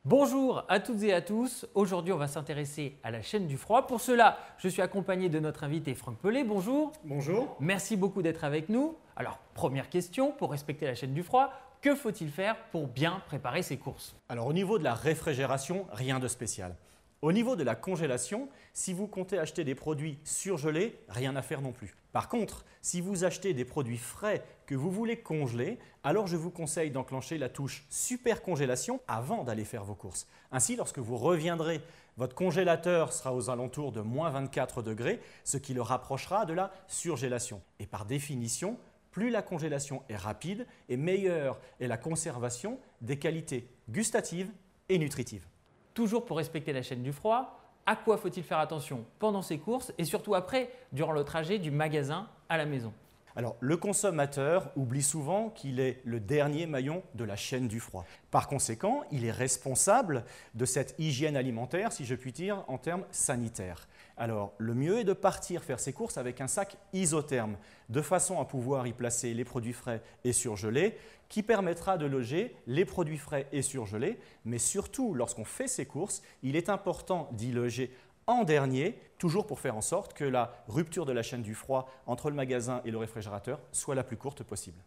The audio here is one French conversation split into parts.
Bonjour à toutes et à tous. Aujourd'hui, on va s'intéresser à la chaîne du froid. Pour cela, je suis accompagné de notre invité Franck Pellet. Bonjour. Bonjour. Merci beaucoup d'être avec nous. Alors, première question, pour respecter la chaîne du froid, que faut-il faire pour bien préparer ses courses? Alors au niveau de la réfrigération, rien de spécial. Au niveau de la congélation, si vous comptez acheter des produits surgelés, rien à faire non plus. Par contre, si vous achetez des produits frais que vous voulez congeler, alors je vous conseille d'enclencher la touche super congélation avant d'aller faire vos courses. Ainsi, lorsque vous reviendrez, votre congélateur sera aux alentours de moins 24 degrés, ce qui le rapprochera de la surgélation. Et par définition, plus la congélation est rapide et meilleure est la conservation des qualités gustatives et nutritives. Toujours pour respecter la chaîne du froid, à quoi faut-il faire attention pendant ses courses et surtout après, durant le trajet du magasin à la maison? Alors, le consommateur oublie souvent qu'il est le dernier maillon de la chaîne du froid. Par conséquent, il est responsable de cette hygiène alimentaire, si je puis dire, en termes sanitaires. Alors, le mieux est de partir faire ses courses avec un sac isotherme, de façon à pouvoir y placer les produits frais et surgelés, qui permettra de loger les produits frais et surgelés. Mais surtout, lorsqu'on fait ses courses, il est important d'y loger en dernier, toujours pour faire en sorte que la rupture de la chaîne du froid entre le magasin et le réfrigérateur soit la plus courte possible.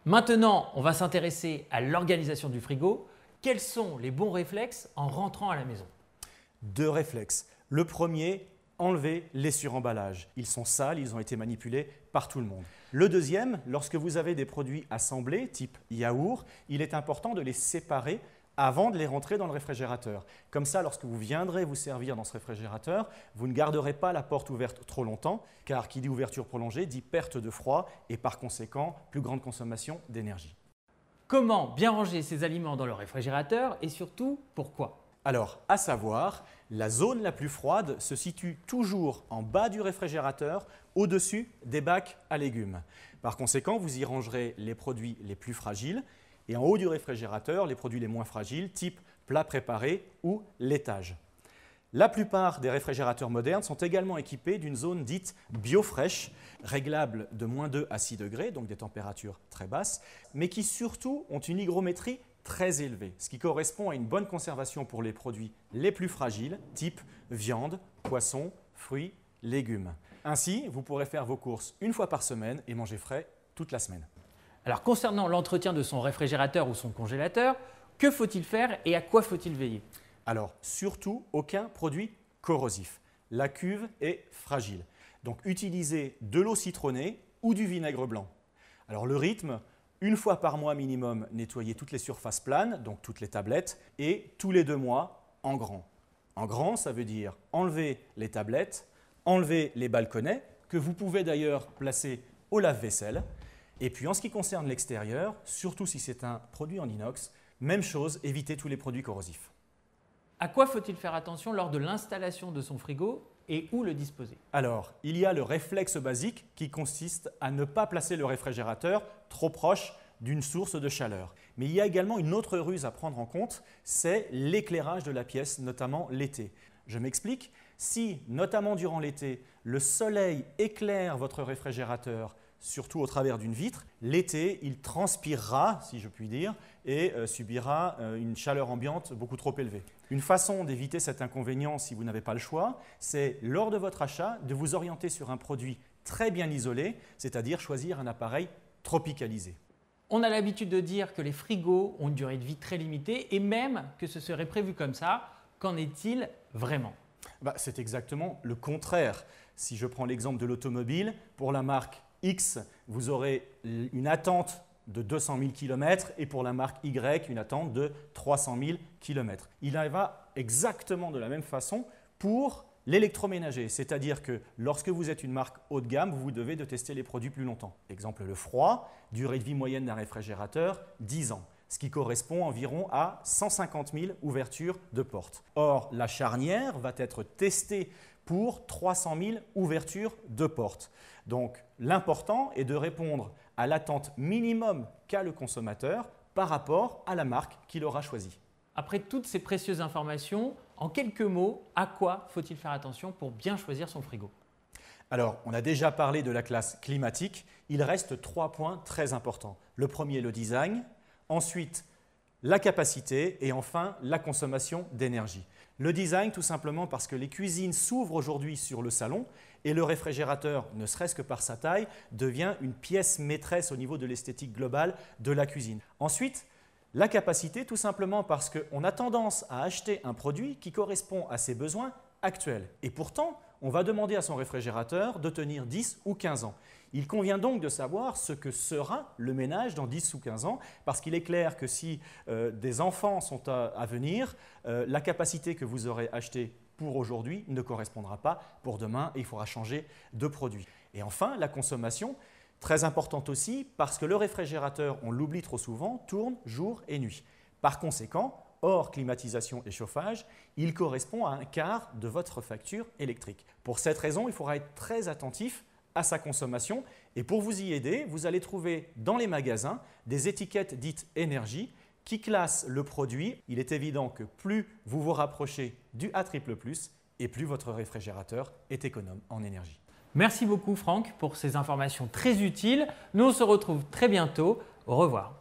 Maintenant, on va s'intéresser à l'organisation du frigo. Quels sont les bons réflexes en rentrant à la maison? Deux réflexes. Le premier, enlever les suremballages. Ils sont sales, ils ont été manipulés par tout le monde. Le deuxième, lorsque vous avez des produits assemblés, type yaourt, il est important de les séparer avant de les rentrer dans le réfrigérateur. Comme ça, lorsque vous viendrez vous servir dans ce réfrigérateur, vous ne garderez pas la porte ouverte trop longtemps, car qui dit ouverture prolongée dit perte de froid et par conséquent, plus grande consommation d'énergie. Comment bien ranger ses aliments dans le réfrigérateur et surtout pourquoi? Alors, à savoir, la zone la plus froide se situe toujours en bas du réfrigérateur, au-dessus des bacs à légumes. Par conséquent, vous y rangerez les produits les plus fragiles et en haut du réfrigérateur, les produits les moins fragiles, type plats préparés ou laitage. La plupart des réfrigérateurs modernes sont également équipés d'une zone dite biofresh, réglable de moins 2 à 6 degrés, donc des températures très basses, mais qui surtout ont une hygrométrie très élevée, ce qui correspond à une bonne conservation pour les produits les plus fragiles, type viande, poisson, fruits, légumes. Ainsi, vous pourrez faire vos courses une fois par semaine et manger frais toute la semaine. Alors concernant l'entretien de son réfrigérateur ou son congélateur, que faut-il faire et à quoi faut-il veiller? Alors, surtout, aucun produit corrosif. La cuve est fragile. Donc, utilisez de l'eau citronnée ou du vinaigre blanc. Alors, le rythme, une fois par mois minimum, nettoyer toutes les surfaces planes, donc toutes les tablettes, et tous les 2 mois en grand. En grand, ça veut dire enlever les tablettes, enlever les balconnets, que vous pouvez d'ailleurs placer au lave-vaisselle. Et puis, en ce qui concerne l'extérieur, surtout si c'est un produit en inox, même chose, évitez tous les produits corrosifs. À quoi faut-il faire attention lors de l'installation de son frigo et où le disposer? Alors, il y a le réflexe basique qui consiste à ne pas placer le réfrigérateur trop proche d'une source de chaleur. Mais il y a également une autre ruse à prendre en compte, c'est l'éclairage de la pièce, notamment l'été. Je m'explique, si, notamment durant l'été, le soleil éclaire votre réfrigérateur, surtout au travers d'une vitre, l'été, il transpirera, si je puis dire, et subira une chaleur ambiante beaucoup trop élevée. Une façon d'éviter cet inconvénient, si vous n'avez pas le choix, c'est lors de votre achat de vous orienter sur un produit très bien isolé, c'est-à-dire choisir un appareil tropicalisé. On a l'habitude de dire que les frigos ont une durée de vie très limitée et même que ce serait prévu comme ça. Qu'en est-il vraiment? C'est exactement le contraire. Si je prends l'exemple de l'automobile, pour la marque X, vous aurez une attente de 200 000 km et pour la marque Y, une attente de 300 000 km. Il en va exactement de la même façon pour l'électroménager, c'est-à-dire que lorsque vous êtes une marque haut de gamme, vous devez de tester les produits plus longtemps. Exemple, le froid, durée de vie moyenne d'un réfrigérateur, 10 ans, ce qui correspond environ à 150 000 ouvertures de portes. Or, la charnière va être testée pour 300 000 ouvertures de portes. Donc, l'important est de répondre à l'attente minimum qu'a le consommateur par rapport à la marque qu'il aura choisie. Après toutes ces précieuses informations, en quelques mots, à quoi faut-il faire attention pour bien choisir son frigo? Alors, on a déjà parlé de la classe climatique. Il reste 3 points très importants. Le premier, le design. Ensuite, la capacité et enfin la consommation d'énergie. Le design, tout simplement parce que les cuisines s'ouvrent aujourd'hui sur le salon et le réfrigérateur, ne serait-ce que par sa taille, devient une pièce maîtresse au niveau de l'esthétique globale de la cuisine. Ensuite, la capacité, tout simplement parce qu'on a tendance à acheter un produit qui correspond à ses besoins actuels. Et pourtant, on va demander à son réfrigérateur de tenir 10 ou 15 ans. Il convient donc de savoir ce que sera le ménage dans 10 ou 15 ans, parce qu'il est clair que si des enfants sont à venir, la capacité que vous aurez achetée pour aujourd'hui ne correspondra pas pour demain et il faudra changer de produit. Et enfin, la consommation, très importante aussi, parce que le réfrigérateur, on l'oublie trop souvent, tourne jour et nuit. Par conséquent, hors climatisation et chauffage, il correspond à un quart de votre facture électrique. Pour cette raison, il faudra être très attentif à sa consommation et pour vous y aider, vous allez trouver dans les magasins des étiquettes dites énergie qui classent le produit. Il est évident que plus vous vous rapprochez du A++, et plus votre réfrigérateur est économe en énergie. Merci beaucoup Franck pour ces informations très utiles. Nous on se retrouve très bientôt. Au revoir.